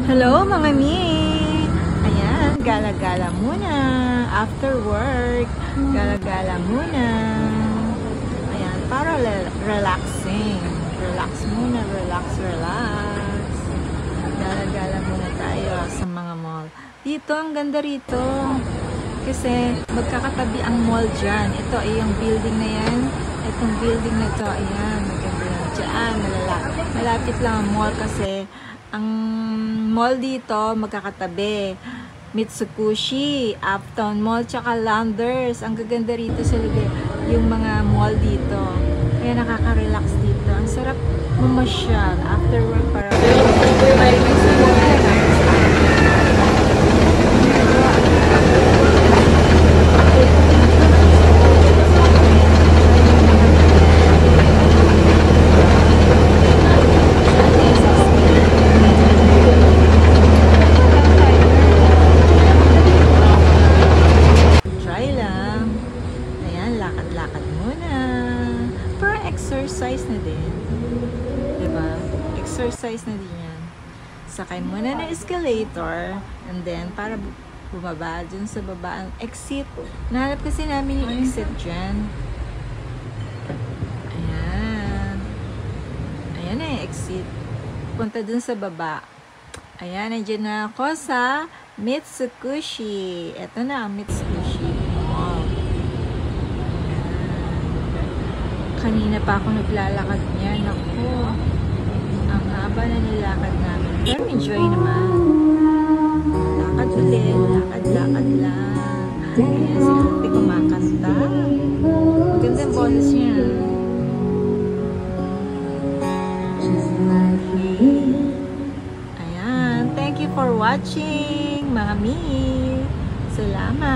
Hello mga mi! Ayan, gala-gala muna. After work, gala-gala muna. Ayan, para relaxing. Relax muna, relax. Gala-gala muna tayo sa mga mall. Dito, ang ganda rito. Kasi magkakatabi ang mall dyan. Ito ay yung building na yan. Itong building na to, ayan, maganda yan. Diyan, malapit lang ang mall kasi ang mall dito magkakatabi. Mitsukushi, Uptown Mall, tsaka Landers. Ang gaganda rito sa lugar, yung mga mall dito. Kaya nakaka-relax dito. Ang sarap mamasyal after work para lakad muna. Para exercise na din. Diba? Exercise na din yan. Sakay muna ng escalator. And then, para bumaba dun sa baba. Ang exit. Nahanap kasi namin yung exit dyan. Ayan. Ayan na yung exit. Punta dun sa baba. Ayan, nandiyan na ako sa Mitsukushi. Ito na ang Mitsukushi. Wow. Kanina pa ako naglalakad niyan. Ako, ang haba na nilakad namin. Pero enjoy naman. Lakad ulit. Lakad lang. Ayan, si ate kumakanta. Magandang bonus niya. Ayan. Thank you for watching, mga mi. Salamat.